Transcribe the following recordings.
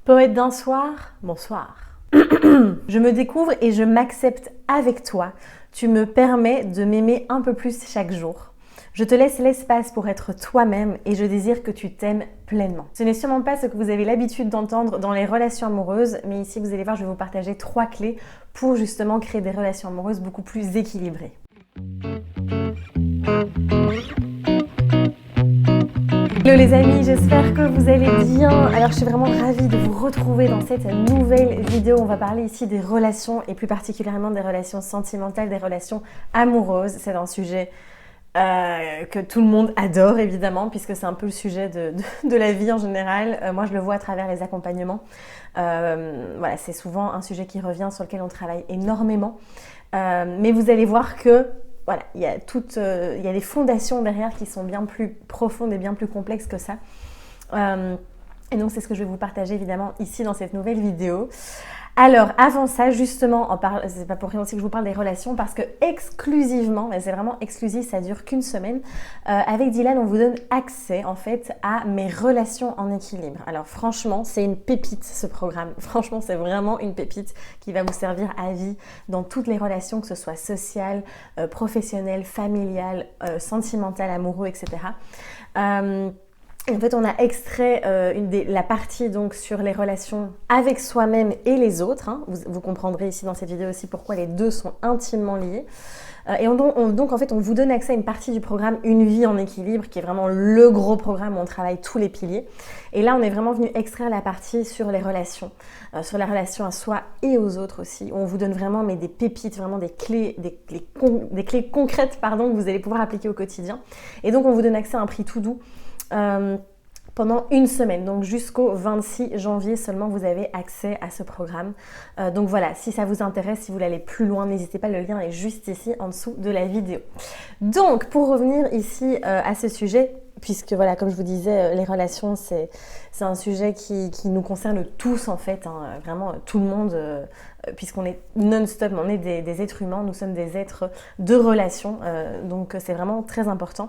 Poète d'un soir, bonsoir. Je me découvre et je m'accepte avec toi. Tu me permets de m'aimer un peu plus chaque jour. Je te laisse l'espace pour être toi-même et je désire que tu t'aimes pleinement. Ce n'est sûrement pas ce que vous avez l'habitude d'entendre dans les relations amoureuses, mais ici vous allez voir, je vais vous partager 3 clés pour justement créer des relations amoureuses beaucoup plus équilibrées. Hello les amis, j'espère que vous allez bien. Alors je suis vraiment ravie de vous retrouver dans cette nouvelle vidéo. On va parler ici des relations et plus particulièrement des relations sentimentales, des relations amoureuses. C'est un sujet que tout le monde adore évidemment puisque c'est un peu le sujet de la vie en général. Moi je le vois à travers les accompagnements. Voilà, c'est souvent un sujet qui revient sur lequel on travaille énormément. Mais vous allez voir que voilà, il y a des fondations derrière qui sont bien plus profondes et bien plus complexes que ça. Et donc c'est ce que je vais vous partager évidemment ici dans cette nouvelle vidéo. Alors avant ça, justement, c'est pas pour rien aussi que je vous parle des relations parce que exclusivement, mais c'est vraiment exclusif, ça dure qu'une semaine, avec Dylan on vous donne accès en fait à mes relations en équilibre. Alors franchement, c'est une pépite ce programme. Franchement, c'est vraiment une pépite qui va vous servir à vie dans toutes les relations, que ce soit sociales, professionnelles, familiales, sentimentales, amoureux, etc. En fait, on a extrait la partie donc sur les relations avec soi-même et les autres. Hein. Vous comprendrez ici dans cette vidéo aussi pourquoi les deux sont intimement liés. Donc en fait, on vous donne accès à une partie du programme Une vie en équilibre, qui est vraiment le gros programme où on travaille tous les piliers. Et là, on est vraiment venu extraire la partie sur les relations, sur la relation à soi et aux autres aussi. Où on vous donne vraiment des pépites, vraiment des clés concrètes, que vous allez pouvoir appliquer au quotidien. Et donc, on vous donne accès à un prix tout doux. Pendant une semaine, donc jusqu'au 26 janvier seulement vous avez accès à ce programme. Donc voilà, si ça vous intéresse, si vous voulez aller plus loin, n'hésitez pas, le lien est juste ici en dessous de la vidéo. Donc pour revenir ici à ce sujet, puisque voilà, comme je vous disais, les relations c'est un sujet qui nous concerne tous en fait, hein, vraiment tout le monde, puisqu'on est non-stop, on est des êtres humains, nous sommes des êtres de relations, donc c'est vraiment très important.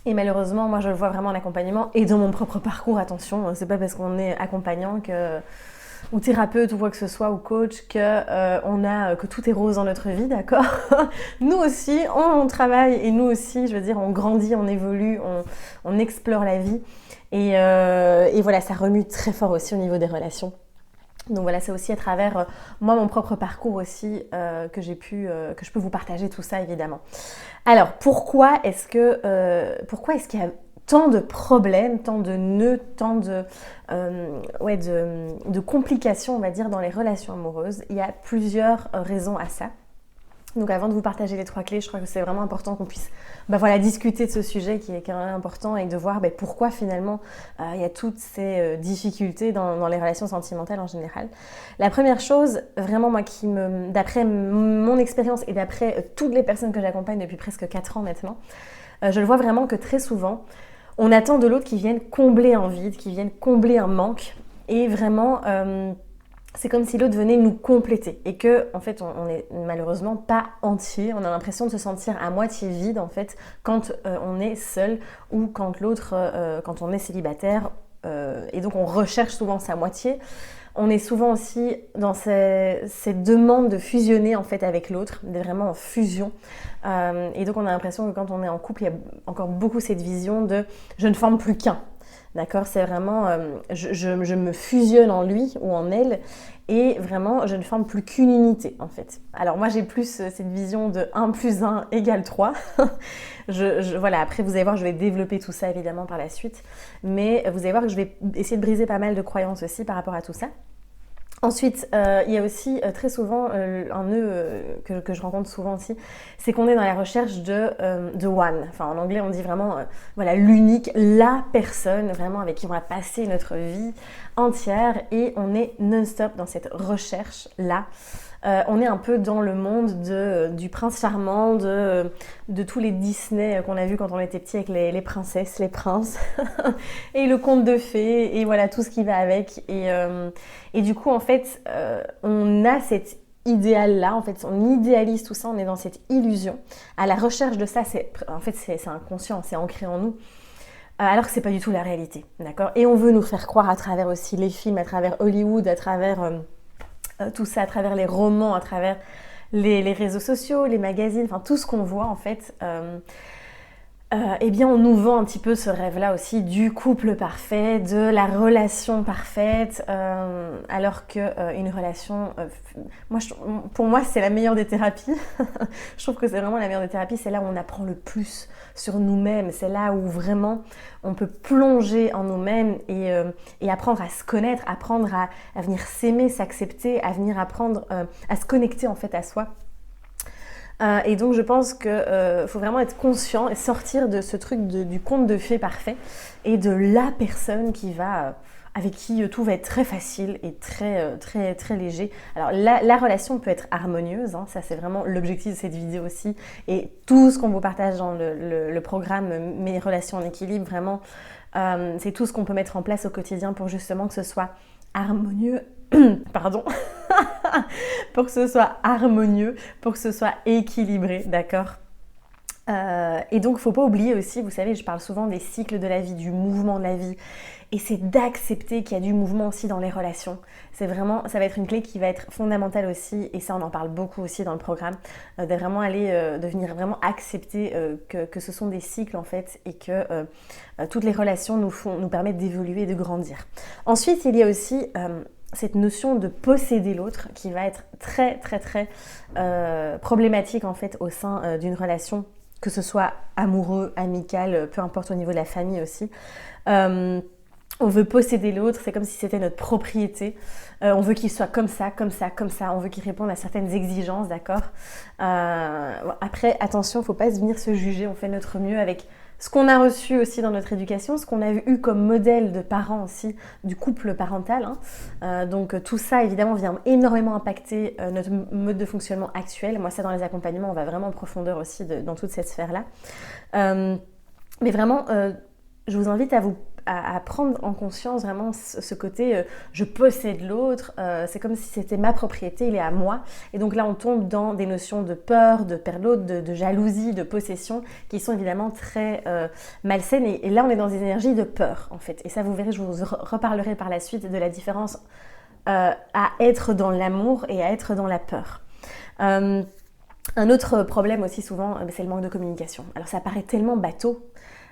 Et malheureusement, moi je le vois vraiment en accompagnement et dans mon propre parcours, attention, c'est pas parce qu'on est accompagnant ou thérapeute ou quoi que ce soit, ou coach, que tout est rose dans notre vie, d'accord? Nous aussi, on travaille et nous aussi, je veux dire, on grandit, on évolue, on explore la vie. Et voilà, ça remue très fort aussi au niveau des relations. Donc voilà, c'est aussi à travers moi, mon propre parcours aussi, que je peux vous partager tout ça évidemment. Alors, pourquoi est-ce qu'il y a tant de problèmes, tant de nœuds, tant de complications, on va dire, dans les relations amoureuses? Il y a plusieurs raisons à ça. Donc avant de vous partager les 3 clés, je crois que c'est vraiment important qu'on puisse discuter de ce sujet qui est quand même important et de voir pourquoi finalement il y a toutes ces difficultés dans les relations sentimentales en général. La première chose, vraiment moi d'après mon expérience et d'après toutes les personnes que j'accompagne depuis presque 4 ans maintenant, je le vois vraiment que très souvent, on attend de l'autre qui vienne combler un vide, qui vienne combler un manque et vraiment... c'est comme si l'autre venait nous compléter et que en fait on n'est malheureusement pas entier, on a l'impression de se sentir à moitié vide en fait quand on est seul ou quand quand on est célibataire, et donc on recherche souvent sa moitié. On est souvent aussi dans cette demande de fusionner en fait avec l'autre, d'être vraiment en fusion, et donc on a l'impression que quand on est en couple, il y a encore beaucoup cette vision de je ne forme plus qu'un. D'accord, c'est vraiment, je me fusionne en lui ou en elle et vraiment, je ne forme plus qu'une unité en fait. Alors moi, j'ai plus cette vision de 1 + 1 = 3. Voilà, après vous allez voir, je vais développer tout ça évidemment par la suite. Mais vous allez voir que je vais essayer de briser pas mal de croyances aussi par rapport à tout ça. Ensuite, il y a aussi très souvent un nœud que je rencontre souvent aussi, c'est qu'on est dans la recherche de one. Enfin, en anglais, on dit vraiment l'unique, la personne vraiment avec qui on va passer notre vie entière et on est non-stop dans cette recherche-là. On est un peu dans le monde du prince charmant, de tous les Disney qu'on a vus quand on était petit avec les princesses, les princes et le conte de fées et voilà tout ce qui va avec. Et du coup en fait on a cet idéal-là, en fait on idéalise tout ça, on est dans cette illusion. À la recherche de ça, c'est inconscient, c'est ancré en nous. alors que c'est pas du tout la réalité, d'accord? Et on veut nous faire croire à travers aussi les films, à travers Hollywood, à travers tout ça, à travers les romans, à travers les réseaux sociaux, les magazines, enfin tout ce qu'on voit en fait, eh bien on nous vend un petit peu ce rêve-là aussi du couple parfait, de la relation parfaite, alors qu'une relation, pour moi c'est la meilleure des thérapies. Je trouve que c'est vraiment la meilleure des thérapies, c'est là où on apprend le plus sur nous-mêmes, c'est là où vraiment on peut plonger en nous-mêmes et apprendre à se connaître, apprendre à venir s'aimer, s'accepter, à venir apprendre à se connecter en fait à soi. Et donc je pense qu'il faut vraiment être conscient et sortir de ce truc du conte de fées parfait et de la personne avec qui tout va être très facile et très léger. Alors la relation peut être harmonieuse, hein, ça c'est vraiment l'objectif de cette vidéo aussi. Et tout ce qu'on vous partage dans le programme Mes relations en équilibre, vraiment, c'est tout ce qu'on peut mettre en place au quotidien pour justement que ce soit harmonieux. Pardon. Pour que ce soit harmonieux, pour que ce soit équilibré, d'accord? Et donc, il ne faut pas oublier aussi, vous savez, je parle souvent des cycles de la vie, du mouvement de la vie. Et c'est d'accepter qu'il y a du mouvement aussi dans les relations. Ça va être une clé qui va être fondamentale aussi, et ça on en parle beaucoup aussi dans le programme, de venir vraiment accepter que ce sont des cycles en fait, et que toutes les relations nous permettent d'évoluer et de grandir. Ensuite, il y a aussi cette notion de posséder l'autre qui va être très problématique en fait au sein d'une relation, que ce soit amoureux, amical, peu importe, au niveau de la famille aussi. On veut posséder l'autre, c'est comme si c'était notre propriété. On veut qu'il soit comme ça. On veut qu'il réponde à certaines exigences, d'accord? Après, attention, il ne faut pas venir se juger. On fait notre mieux avec ce qu'on a reçu aussi dans notre éducation, ce qu'on a eu comme modèle de parents aussi, du couple parental. Hein. Donc tout ça, évidemment, vient énormément impacter notre mode de fonctionnement actuel. Moi, ça, dans les accompagnements, on va vraiment en profondeur aussi dans toute cette sphère-là. Mais vraiment, je vous invite à prendre en conscience vraiment ce côté je possède l'autre, c'est comme si c'était ma propriété, il est à moi. Et donc là on tombe dans des notions de peur, de perdre l'autre, de jalousie, de possession, qui sont évidemment très malsaines. Et là on est dans des énergies de peur en fait. Et ça vous verrez, je vous reparlerai par la suite de la différence à être dans l'amour et à être dans la peur. Un autre problème aussi souvent, c'est le manque de communication. Alors ça paraît tellement bateau.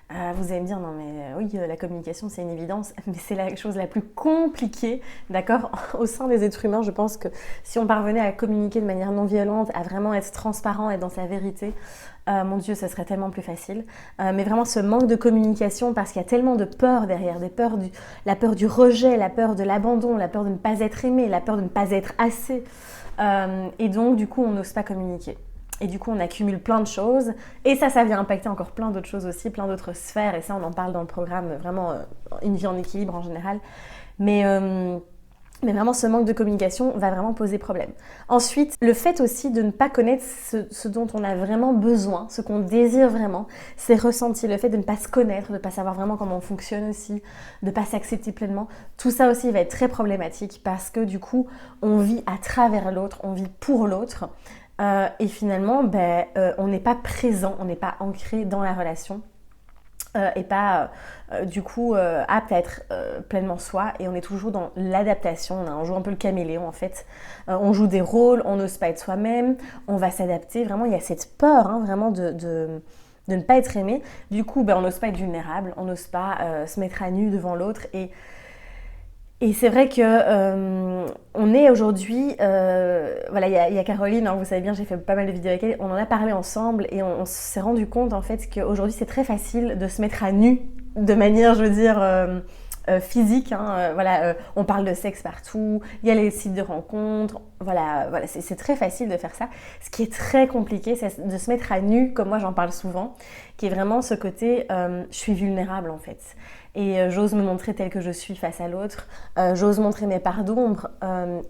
Vous allez me dire, non mais oui, la communication c'est une évidence, mais c'est la chose la plus compliquée, d'accord? Au sein des êtres humains, je pense que si on parvenait à communiquer de manière non violente, à vraiment être transparent, être dans sa vérité, mon Dieu, ce serait tellement plus facile. Mais vraiment ce manque de communication, parce qu'il y a tellement de peurs derrière, la peur du rejet, la peur de l'abandon, la peur de ne pas être aimé, la peur de ne pas être assez. Et donc du coup, on n'ose pas communiquer. Et du coup, on accumule plein de choses. Et ça vient impacter encore plein d'autres choses aussi, plein d'autres sphères. Et ça, on en parle dans le programme, vraiment, une vie en équilibre en général. Mais vraiment, ce manque de communication va vraiment poser problème. Ensuite, le fait aussi de ne pas connaître ce dont on a vraiment besoin, ce qu'on désire vraiment, c'est ressenti. Le fait de ne pas se connaître, de ne pas savoir vraiment comment on fonctionne aussi, de ne pas s'accepter pleinement. Tout ça aussi va être très problématique parce que du coup, on vit à travers l'autre, on vit pour l'autre. Et finalement, on n'est pas présent, on n'est pas ancré dans la relation et pas du coup apte à être pleinement soi, et on est toujours dans l'adaptation, on joue un peu le caméléon en fait, on joue des rôles, on n'ose pas être soi-même, on va s'adapter, vraiment il y a cette peur hein, vraiment de ne pas être aimé, du coup on n'ose pas être vulnérable, on n'ose pas se mettre à nu devant l'autre. Et c'est vrai que on est aujourd'hui, voilà, il y a Caroline, hein, vous savez bien, j'ai fait pas mal de vidéos avec elle, on en a parlé ensemble et on s'est rendu compte en fait qu'aujourd'hui c'est très facile de se mettre à nu de manière, je veux dire, physique. Hein, on parle de sexe partout, il y a les sites de rencontres, voilà, c'est très facile de faire ça. Ce qui est très compliqué, c'est de se mettre à nu, comme moi j'en parle souvent, qui est vraiment ce côté, je suis vulnérable en fait. Et j'ose me montrer telle que je suis face à l'autre, j'ose montrer mes parts d'ombre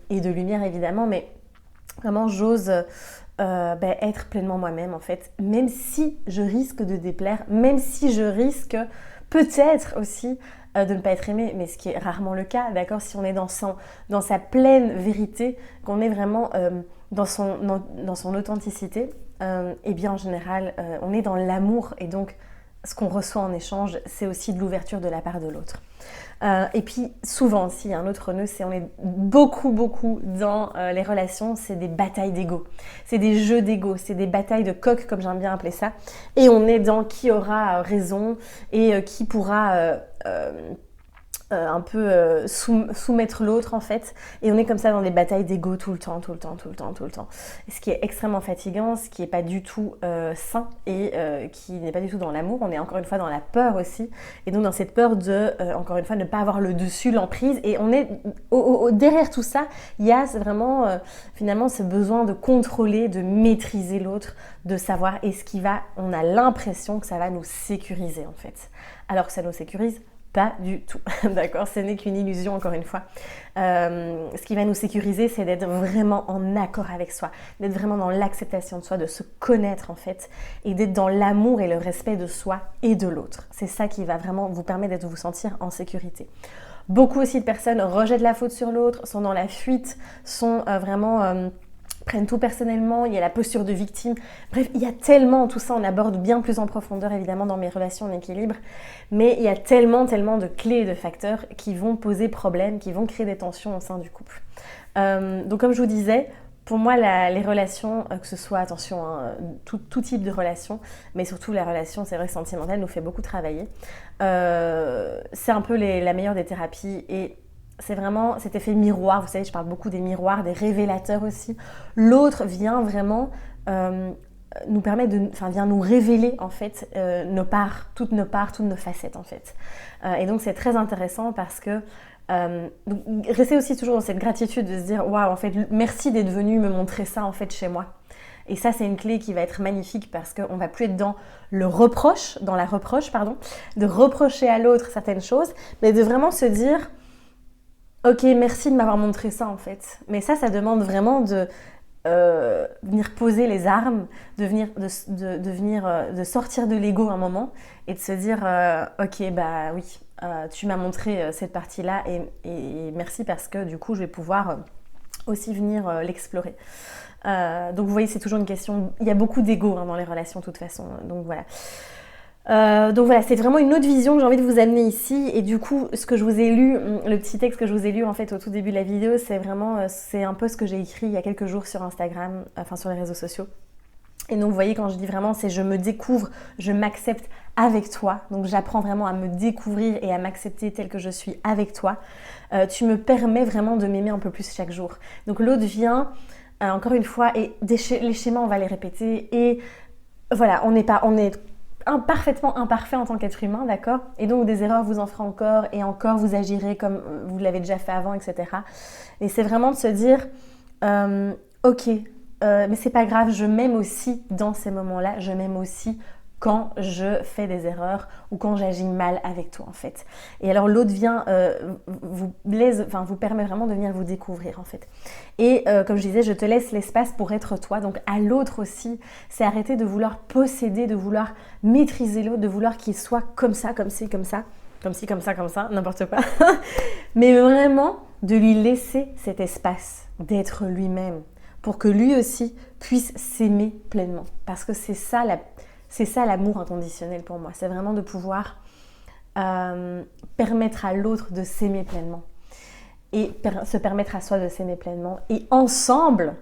et de lumière évidemment, mais vraiment j'ose être pleinement moi-même en fait, même si je risque de déplaire, même si je risque peut-être aussi de ne pas être aimé, mais ce qui est rarement le cas, d'accord? Si on est dans sa pleine vérité, qu'on est vraiment dans son authenticité, et bien en général on est dans l'amour, et donc ce qu'on reçoit en échange, c'est aussi de l'ouverture de la part de l'autre. Et puis souvent aussi, un autre nœud, c'est on est beaucoup dans les relations, c'est des batailles d'ego, c'est des jeux d'ego, c'est des batailles de coq comme j'aime bien appeler ça, et on est dans qui aura raison et qui pourra un peu soumettre l'autre en fait, et on est comme ça dans des batailles d'ego tout le temps, et ce qui est extrêmement fatigant, ce qui n'est pas du tout sain et qui n'est pas du tout dans l'amour. On est encore une fois dans la peur aussi, et donc dans cette peur de encore une fois ne pas avoir le dessus, l'emprise, et on est derrière tout ça, il y a vraiment finalement ce besoin de contrôler, de maîtriser l'autre, de savoir on a l'impression que ça va nous sécuriser en fait, alors que ça nous sécurise pas du tout, d'accord? Ce n'est qu'une illusion, encore une fois. Ce qui va nous sécuriser, c'est d'être vraiment en accord avec soi, d'être vraiment dans l'acceptation de soi, de se connaître en fait, et d'être dans l'amour et le respect de soi et de l'autre. C'est ça qui va vraiment vous permettre de vous sentir en sécurité. Beaucoup aussi de personnes rejettent la faute sur l'autre, sont dans la fuite, sont prennent tout personnellement, il y a la posture de victime. Bref, il y a tellement, tout ça on aborde bien plus en profondeur évidemment dans mes relations en équilibre, mais il y a tellement de clés et de facteurs qui vont poser problème, qui vont créer des tensions au sein du couple. Donc comme je vous disais, pour moi les relations, que ce soit, attention, hein, tout type de relation, mais surtout la relation, c'est vrai, sentimentale, nous fait beaucoup travailler. C'est un peu la meilleure des thérapies, et c'est vraiment cet effet miroir, vous savez, je parle beaucoup des miroirs, des révélateurs aussi. L'autre vient vraiment nous permettre vient nous révéler en fait toutes nos facettes en fait. Et donc c'est très intéressant parce que donc, restez aussi toujours dans cette gratitude de se dire waouh, en fait, merci d'être venu me montrer ça en fait chez moi. Et ça, c'est une clé qui va être magnifique parce qu'on va plus être dans la reproche, de reprocher à l'autre certaines choses, mais de vraiment se dire ok, merci de m'avoir montré ça en fait. Mais ça demande vraiment de venir poser les armes, de sortir de l'ego un moment et de se dire ok, bah oui, tu m'as montré cette partie-là et merci parce que du coup je vais pouvoir aussi venir l'explorer. Donc vous voyez, c'est toujours une question, il y a beaucoup d'ego dans les relations de toute façon, donc voilà. C'est vraiment une autre vision que j'ai envie de vous amener ici, et du coup ce que je vous ai lu, le petit texte que je vous ai lu en fait au tout début de la vidéo, c'est un post que j'ai écrit il y a quelques jours sur Instagram, sur les réseaux sociaux. Et donc vous voyez, quand je dis vraiment, c'est je me découvre, je m'accepte avec toi, donc j'apprends vraiment à me découvrir et à m'accepter telle que je suis avec toi. Tu me permets vraiment de m'aimer un peu plus chaque jour. Donc l'autre vient, encore une fois, et les schémas on va les répéter, et voilà, on est parfaitement imparfait en tant qu'être humain, d'accord? Et donc des erreurs, vous en ferez encore, et encore vous agirez comme vous l'avez déjà fait avant, etc. Et c'est vraiment de se dire, ok, mais c'est pas grave, je m'aime aussi dans ces moments-là, je m'aime aussi quand je fais des erreurs ou quand j'agis mal avec toi en fait. Et alors l'autre vient vous permet vraiment de venir vous découvrir en fait. Et comme je disais, je te laisse l'espace pour être toi. Donc à l'autre aussi, c'est arrêter de vouloir posséder, de vouloir maîtriser l'autre, de vouloir qu'il soit comme ça, n'importe quoi. Mais vraiment de lui laisser cet espace d'être lui-même pour que lui aussi puisse s'aimer pleinement. Parce que c'est ça l'amour inconditionnel pour moi. C'est vraiment de pouvoir permettre à l'autre de s'aimer pleinement. Et se permettre à soi de s'aimer pleinement. Et ensemble,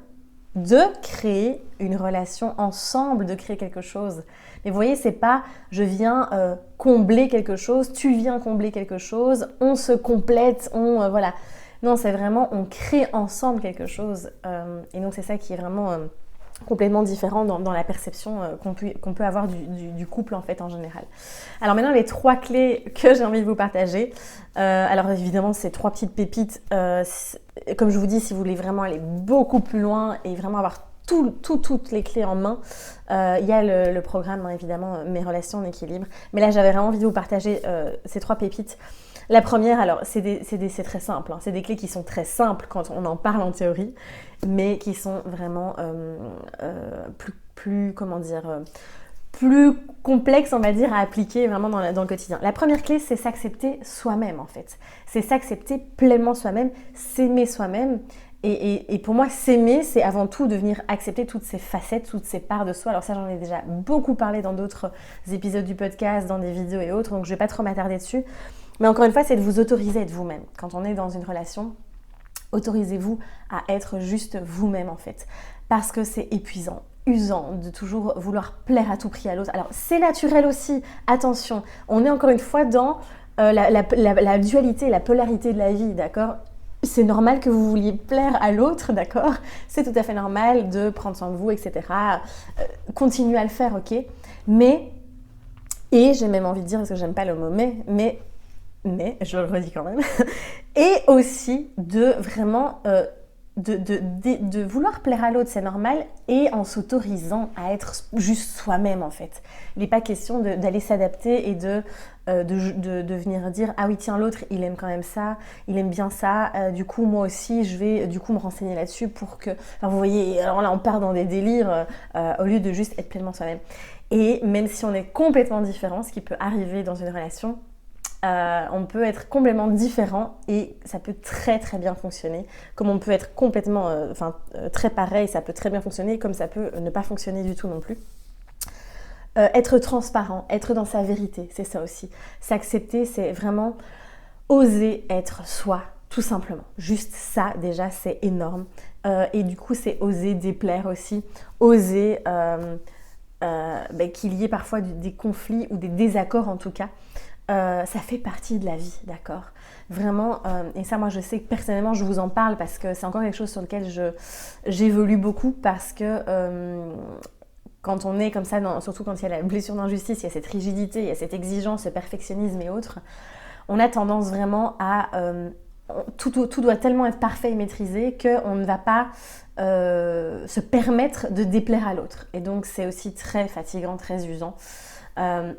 de créer une relation, ensemble, de créer quelque chose. Mais vous voyez, c'est pas je viens combler quelque chose, tu viens combler quelque chose, on se complète, voilà. Non, c'est vraiment on crée ensemble quelque chose. Et donc c'est ça qui est vraiment complètement différent dans la perception qu'on peut avoir du couple en fait en général. Alors maintenant les 3 clés que j'ai envie de vous partager. Alors évidemment ces 3 petites pépites, comme je vous dis, si vous voulez vraiment aller beaucoup plus loin et vraiment avoir toutes les clés en main, il y a le programme évidemment Mes relations en équilibre. Mais là j'avais vraiment envie de vous partager ces 3 pépites. La première, alors c'est très simple, hein. C'est des clés qui sont très simples quand on en parle en théorie, mais qui sont vraiment plus complexes, on va dire, à appliquer vraiment dans le quotidien. La première clé, c'est s'accepter soi-même en fait. C'est s'accepter pleinement soi-même, s'aimer soi-même Et pour moi, s'aimer, c'est avant tout de venir accepter toutes ces facettes, toutes ces parts de soi. Alors ça, j'en ai déjà beaucoup parlé dans d'autres épisodes du podcast, dans des vidéos et autres, donc je ne vais pas trop m'attarder dessus. Mais encore une fois, c'est de vous autoriser à être vous-même. Quand on est dans une relation, autorisez-vous à être juste vous-même en fait. Parce que c'est épuisant, usant de toujours vouloir plaire à tout prix à l'autre. Alors c'est naturel aussi, attention, on est encore une fois dans la dualité, la polarité de la vie, d'accord ? C'est normal que vous vouliez plaire à l'autre, d'accord ? C'est tout à fait normal de prendre soin de vous, etc. Continuez à le faire, ok ? Mais, et j'ai même envie de dire, parce que j'aime pas le mot mais je le redis quand même, et aussi de vraiment de vouloir plaire à l'autre, c'est normal, et en s'autorisant à être juste soi-même en fait. Il n'est pas question d'aller s'adapter et de venir dire « Ah oui, tiens, l'autre, il aime quand même ça, il aime bien ça, du coup, moi aussi, je vais du coup me renseigner là-dessus pour que… » Enfin, vous voyez, alors là, on part dans des délires au lieu de juste être pleinement soi-même. Et même si on est complètement différent, ce qui peut arriver dans une relation, on peut être complètement différent et ça peut très très bien fonctionner, comme on peut être complètement très pareil, ça peut très bien fonctionner, comme ça peut ne pas fonctionner du tout non plus. Être transparent, être dans sa vérité, c'est ça aussi. S'accepter, c'est vraiment oser être soi, tout simplement. Juste ça, déjà, c'est énorme. Et du coup, c'est oser déplaire aussi, oser qu'il y ait parfois des conflits ou des désaccords en tout cas. Ça fait partie de la vie, d'accord ? Vraiment, et ça moi je sais que personnellement je vous en parle parce que c'est encore quelque chose sur lequel j'évolue beaucoup parce que quand on est comme ça, surtout quand il y a la blessure d'injustice, il y a cette rigidité, il y a cette exigence, ce perfectionnisme et autres, on a tendance vraiment à… tout doit tellement être parfait et maîtrisé qu'on ne va pas se permettre de déplaire à l'autre. Et donc c'est aussi très fatigant, très usant.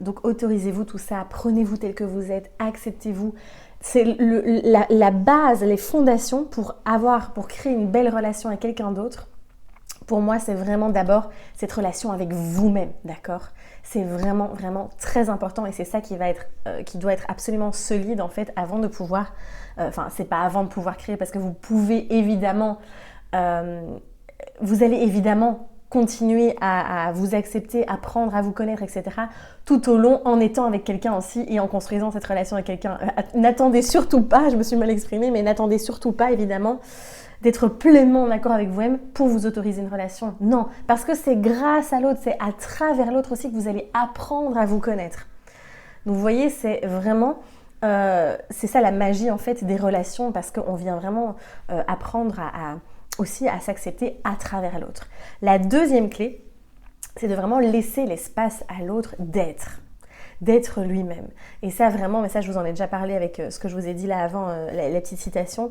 Donc autorisez-vous tout ça, prenez-vous tel que vous êtes, acceptez-vous. C'est la base, les fondations pour créer une belle relation avec quelqu'un d'autre. Pour moi, c'est vraiment d'abord cette relation avec vous-même, d'accord ? C'est vraiment, vraiment très important et c'est ça qui doit être absolument solide en fait avant de pouvoir… c'est pas avant de pouvoir créer parce que vous pouvez évidemment… vous allez évidemment continuer à vous accepter, apprendre à vous connaître, etc. tout au long en étant avec quelqu'un aussi et en construisant cette relation avec quelqu'un. N'attendez surtout pas, je me suis mal exprimée, mais n'attendez surtout pas évidemment d'être pleinement en accord avec vous-même pour vous autoriser une relation. Non, parce que c'est grâce à l'autre, c'est à travers l'autre aussi que vous allez apprendre à vous connaître. Donc vous voyez, c'est vraiment… c'est ça la magie en fait des relations parce qu'on vient vraiment apprendre aussi à s'accepter à travers l'autre. La deuxième clé, c'est de vraiment laisser l'espace à l'autre d'être lui-même. Et ça vraiment, mais ça je vous en ai déjà parlé avec ce que je vous ai dit là avant, la petite citation.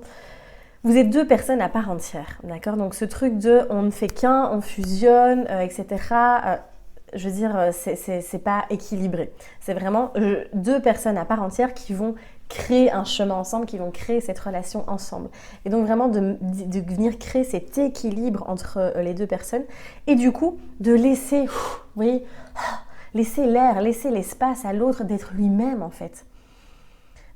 Vous êtes deux personnes à part entière, d'accord ? Donc ce truc de on ne fait qu'un, on fusionne, etc. Je veux dire, c'est pas équilibré. C'est vraiment deux personnes à part entière qui vont créer un chemin ensemble, qui vont créer cette relation ensemble. Et donc vraiment de venir créer cet équilibre entre les deux personnes et du coup de laisser, vous voyez, laisser l'air, laisser l'espace à l'autre d'être lui-même en fait.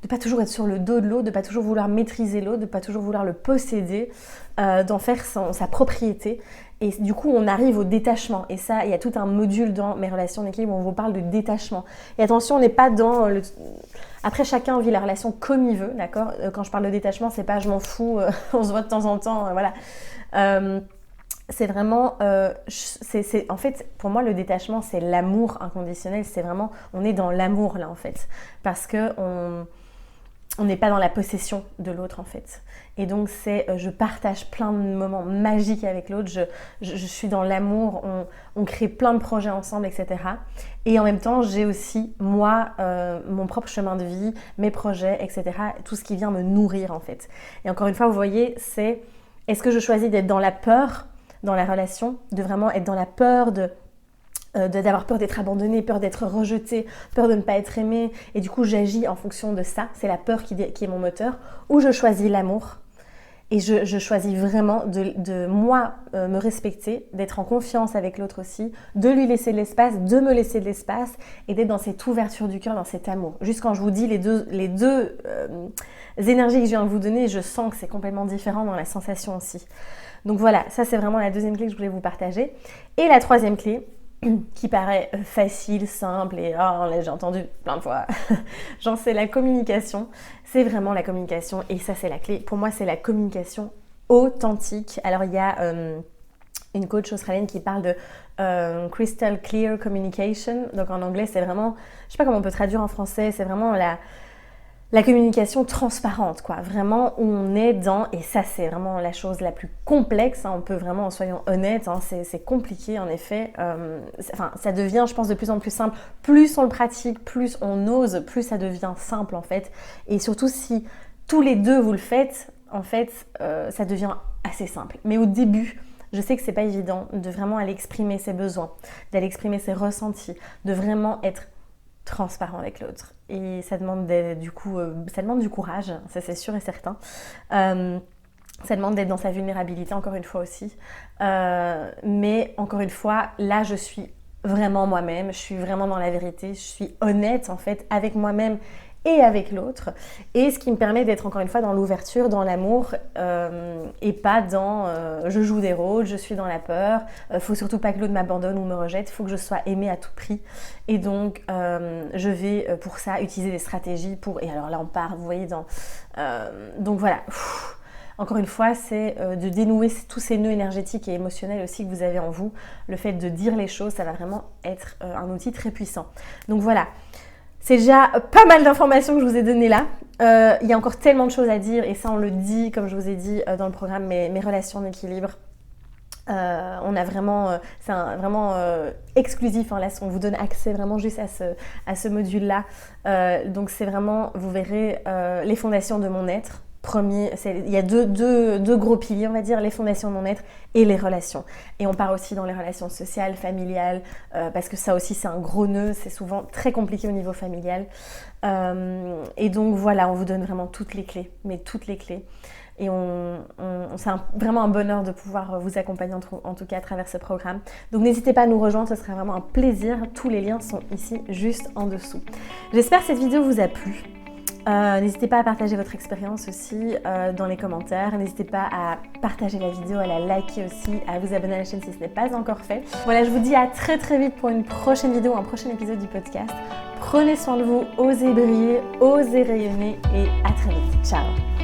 De ne pas toujours être sur le dos de l'autre, de ne pas toujours vouloir maîtriser l'autre, de ne pas toujours vouloir le posséder, d'en faire sa propriété. Et du coup, on arrive au détachement. Et ça, il y a tout un module dans mes relations d'équilibre où on vous parle de détachement. Et attention, on n'est pas dans le… Après, chacun vit la relation comme il veut, d'accord ? Quand je parle de détachement, c'est pas je m'en fous, on se voit de temps en temps, voilà. C'est vraiment… en fait, pour moi, le détachement, c'est l'amour inconditionnel. C'est vraiment… On est dans l'amour, là, en fait. Parce qu'on n'est pas dans la possession de l'autre en fait. Et donc je partage plein de moments magiques avec l'autre, je suis dans l'amour, on crée plein de projets ensemble, etc. Et en même temps, j'ai aussi, moi, mon propre chemin de vie, mes projets, etc. Tout ce qui vient me nourrir en fait. Et encore une fois, vous voyez, est-ce que je choisis d'être dans la peur dans la relation, de vraiment être dans la peur d'avoir peur d'être abandonnée, peur d'être rejetée, peur de ne pas être aimée, et du coup j'agis en fonction de ça, c'est la peur qui est mon moteur, ou je choisis l'amour, Et je choisis vraiment de moi me respecter, d'être en confiance avec l'autre aussi, de lui laisser de l'espace, de me laisser de l'espace et d'être dans cette ouverture du cœur, dans cet amour. Juste quand je vous dis les deux énergies que je viens de vous donner, je sens que c'est complètement différent dans la sensation aussi. Donc voilà, ça c'est vraiment la deuxième clé que je voulais vous partager. Et la troisième clé, qui paraît facile, simple et là j'ai entendu plein de fois, genre c'est la communication, c'est vraiment la communication et ça c'est la clé. Pour moi c'est la communication authentique. Alors il y a une coach australienne qui parle de crystal clear communication, donc en anglais c'est vraiment, je sais pas comment on peut traduire en français, c'est vraiment la communication transparente, quoi. Vraiment, où on est dans, et ça c'est vraiment la chose la plus complexe, hein, on peut vraiment, soyons honnêtes, hein, c'est compliqué en effet, ça devient, je pense, de plus en plus simple. Plus on le pratique, plus on ose, plus ça devient simple en fait. Et surtout si tous les deux vous le faites, en fait, ça devient assez simple. Mais au début, je sais que c'est pas évident de vraiment aller exprimer ses besoins, d'aller exprimer ses ressentis, de vraiment être transparent avec l'autre. Et ça demande ça demande du courage, ça c'est sûr et certain. Ça demande d'être dans sa vulnérabilité encore une fois aussi. Mais encore une fois, là je suis vraiment moi-même, je suis vraiment dans la vérité, je suis honnête en fait avec moi-même et avec l'autre, et ce qui me permet d'être encore une fois dans l'ouverture, dans l'amour, et pas dans je joue des rôles, je suis dans la peur, faut surtout pas que l'autre m'abandonne ou me rejette, il faut que je sois aimée à tout prix, et donc je vais pour ça utiliser des stratégies et alors là on part, vous voyez, donc voilà. Encore une fois, c'est de dénouer tous ces nœuds énergétiques et émotionnels aussi que vous avez en vous. Le fait de dire les choses, ça va vraiment être un outil très puissant. Donc voilà. C'est déjà pas mal d'informations que je vous ai données là. Il y a encore tellement de choses à dire et ça on le dit, comme je vous ai dit dans le programme, mes relations d'équilibre. On a vraiment, c'est vraiment exclusif, hein, là on vous donne accès vraiment juste à ce module-là. Donc c'est vraiment, vous verrez, les fondations de mon être. Il y a deux gros piliers, on va dire, les fondations de mon être et les relations. Et on part aussi dans les relations sociales, familiales, parce que ça aussi c'est un gros nœud, c'est souvent très compliqué au niveau familial. Et donc voilà, on vous donne vraiment toutes les clés, mais toutes les clés. Et c'est vraiment un bonheur de pouvoir vous accompagner en tout cas à travers ce programme. Donc n'hésitez pas à nous rejoindre, ce sera vraiment un plaisir. Tous les liens sont ici juste en dessous. J'espère que cette vidéo vous a plu. N'hésitez pas à partager votre expérience aussi dans les commentaires. N'hésitez pas à partager la vidéo, à la liker aussi, à vous abonner à la chaîne si ce n'est pas encore fait. Voilà, je vous dis à très très vite pour une prochaine vidéo, un prochain épisode du podcast. Prenez soin de vous, osez briller, osez rayonner et à très vite. Ciao!